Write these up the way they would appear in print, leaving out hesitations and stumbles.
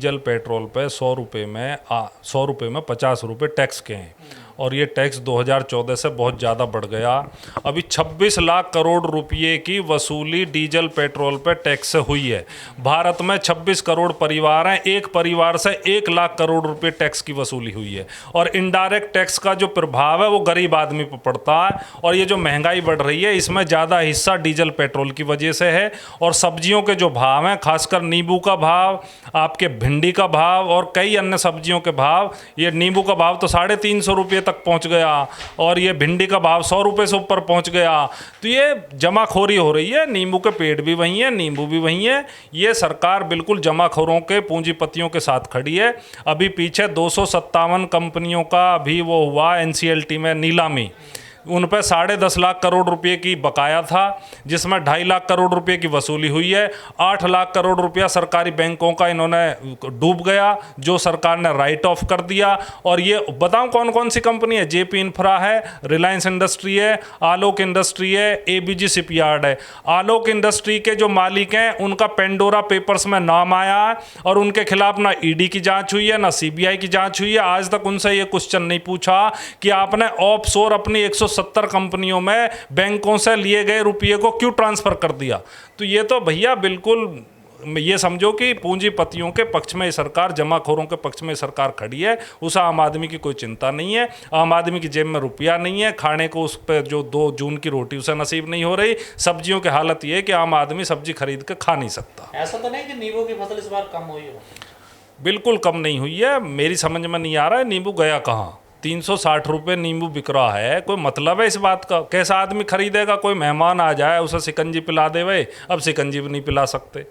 Diesel petrol पे 100 रुपये में 50 रुपये टैक्स के हैं, और ये टैक्स 2014 से बहुत ज़्यादा बढ़ गया। अभी 26 लाख करोड़ रुपये की वसूली डीजल पेट्रोल पे टैक्स से हुई है। भारत में 26 करोड़ परिवार हैं, एक परिवार से 1 लाख करोड़ रुपये टैक्स की वसूली हुई है। और इनडायरेक्ट टैक्स का जो प्रभाव है वो गरीब आदमी पर पड़ता है। और ये जो महंगाई बढ़ रही है इसमें ज़्यादा हिस्सा डीजल पेट्रोल की वजह से है। और सब्जियों के जो भाव हैं, खासकर नींबू का भाव, आपके भिंडी का भाव और कई अन्य सब्जियों के भाव, ये नींबू का भाव तो 350 रुपये तक पहुंच गया, और ये भिंडी का भाव 100 रुपये से ऊपर पहुंच गया। तो ये जमाखोरी हो रही है। नींबू के पेड़ भी वही है, नींबू भी वही है। ये सरकार बिल्कुल जमाखोरों के, पूंजीपतियों के साथ खड़ी है। अभी पीछे 257 कंपनियों का अभी वो हुआ एनसीएलटी में नीलामी, उन पर 10.5 लाख करोड़ रुपए की बकाया था, जिसमें 2.5 लाख करोड़ रुपए की वसूली हुई है। 8 लाख करोड़ रुपया सरकारी बैंकों का इन्होंने डूब गया, जो सरकार ने राइट ऑफ कर दिया। और ये बताऊं कौन कौन सी कंपनी है? जेपी इंफ्रा है, रिलायंस इंडस्ट्री है, आलोक इंडस्ट्री है, एबीजी शिपयार्ड है। आलोक इंडस्ट्री के जो मालिक हैं उनका पेंडोरा पेपर्स में नाम आया है, और उनके खिलाफ ना ईडी की जांच हुई है, ना सीबीआई की जांच हुई है। आज तक उनसे ये क्वेश्चन नहीं पूछा कि आपने ऑफशोर अपनी 170 कंपनियों में बैंकों से लिए गए रुपये को क्यों ट्रांसफर कर दिया। तो ये तो भैया बिल्कुल ये समझो कि पूंजीपतियों के पक्ष में सरकार, जमाखोरों के पक्ष में सरकार खड़ी है। उस आम आदमी की कोई चिंता नहीं है। आम आदमी की जेब में रुपया नहीं है, खाने को उस पर जो 2 जून की रोटी उसे नसीब नहीं हो रही। सब्जियों की हालत ये है कि आम आदमी सब्जी खरीद के खा नहीं सकता। ऐसा तो नहीं कि नींबू की फसल इस बार कम हुई हो? बिल्कुल कम नहीं हुई है। मेरी समझ में नहीं आ रहा है नींबू गया कहाँ। 360 रुपये नींबू बिक रहा है, कोई मतलब है इस बात का? कैसा आदमी खरीदेगा? कोई मेहमान आ जाए उसे शिकंजी पिला दे भाई, अब शिकंजी भी नहीं पिला सकते।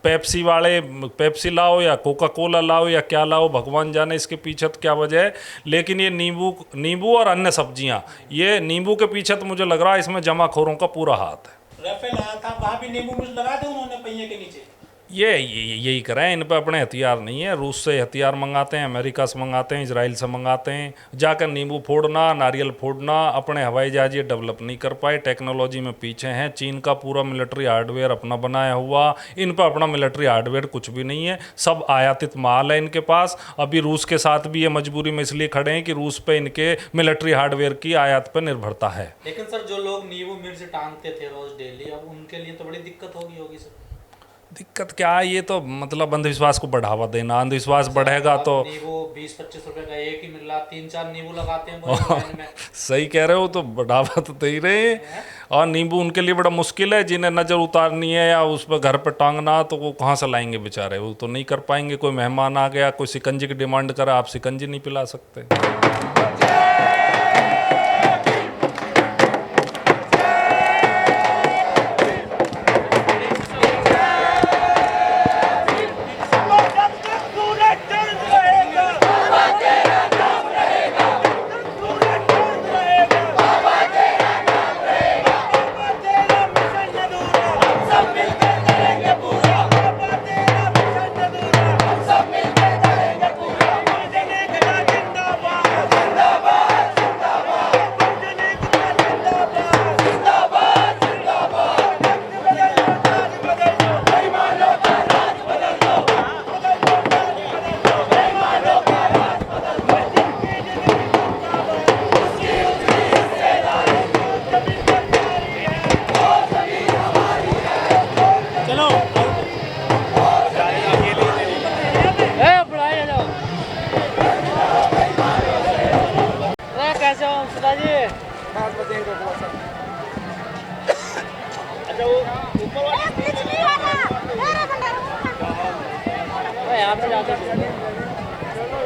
पेप्सी वाले पेप्सी लाओ या कोका कोला लाओ या क्या लाओ, भगवान जाने इसके पीछे तो क्या वजह है। लेकिन ये नींबू और अन्य सब्जियां, ये नींबू के पीछे तो मुझे लग रहा है इसमें जमाखोरों का पूरा हाथ है। राफेल आया था, वहाँ भी नींबू मिर्च लगा दे उन्होंने पहिए के नीचे। यही करें। इन पर अपने हथियार नहीं है। रूस से हथियार मंगाते हैं, अमेरिका से मंगाते हैं, इजराइल से मंगाते हैं। जाकर नींबू फोड़ना, नारियल फोड़ना। अपने हवाई जहाज ये डेवलप नहीं कर पाए, टेक्नोलॉजी में पीछे हैं। चीन का पूरा मिलिट्री हार्डवेयर अपना बनाया हुआ, इन पर अपना मिलिट्री हार्डवेयर कुछ भी नहीं है। सब आयातित माल है इनके पास। अभी रूस के साथ भी ये मजबूरी में इसलिए खड़े हैं कि रूस पे इनके मिलिट्री हार्डवेयर की आयात पर निर्भरता है। लेकिन सर जो लोग नींबू मिर्च टांगते थे रोज डेली, अब उनके लिए तो बड़ी दिक्कत होगी सर। दिक्कत क्या है? ये तो मतलब अंधविश्वास को बढ़ावा देना। अंधविश्वास बढ़ेगा तो नींबू 20-25 रुपए का एक ही मिल रहा, 3-4 नींबू लगाते हैं में। सही कह रहे हो, तो बढ़ावा तो दे ही रहे हैं। और नींबू उनके लिए बड़ा मुश्किल है, जिन्हें नज़र उतारनी है या उस पर घर पर टांगना, तो वो कहाँ से लाएंगे बेचारे? वो तो नहीं कर पाएंगे। कोई मेहमान आ गया, कोई शिकंजी की डिमांड करा, आप शिकंजी नहीं पिला सकते।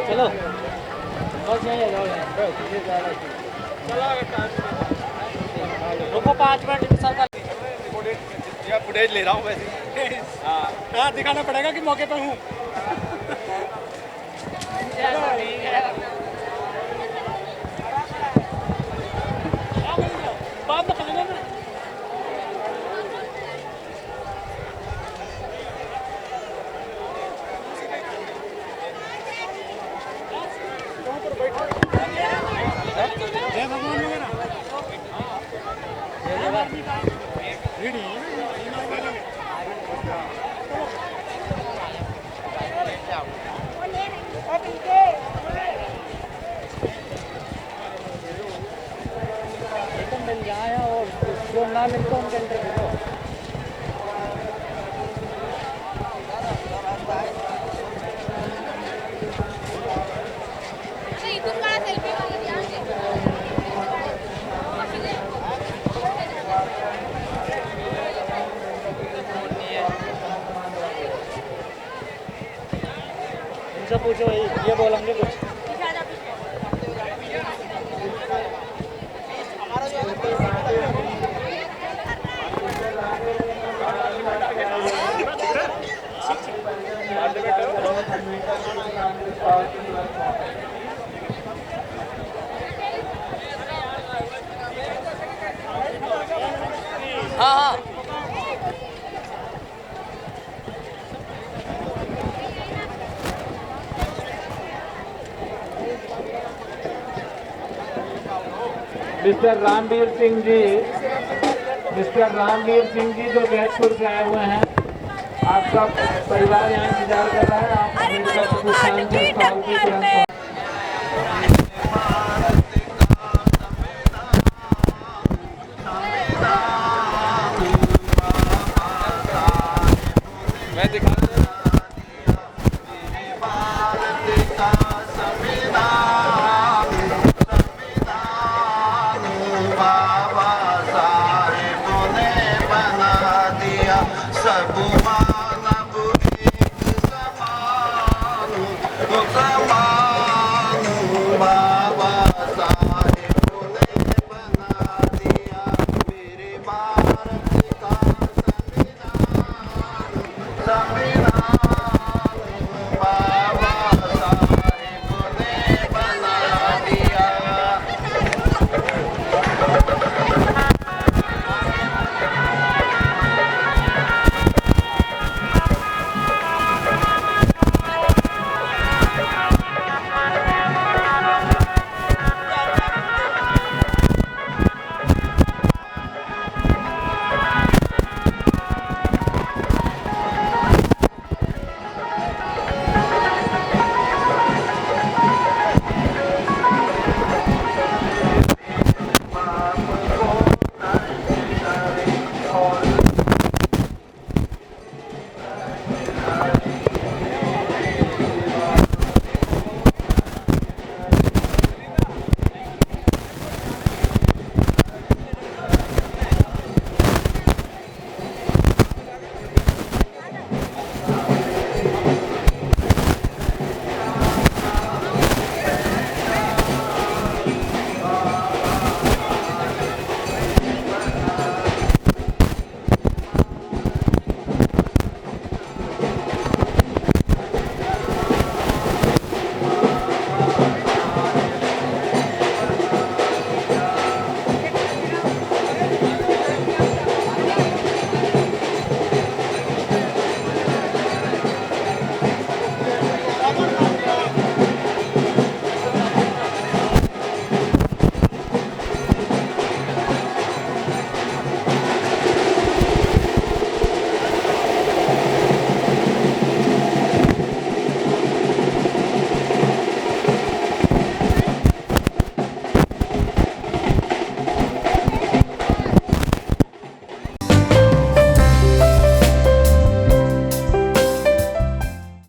चलो बस यहीं जाओ, रुको 5 मिनट सर का फुटेज ले रहा हूँ वैसे। हाँ दिखाना पड़ेगा कि मौके पे हूँ। बात तो करेंगे ना। जय भगवान वगैरह इथून काढा सेल्फी मला द्या. इनसे पूछो भाई, ये बोलेंगे कुछ. हाँ हाँ. मिस्टर रामवीर सिंह जी जो गैसपुर से आए हुए हैं, आपका परिवार यहाँ इंतजार कर रहा है. आप मिलकर कुछ शांति स्थल की तरफ बाबा साहेब ने बना दिया सब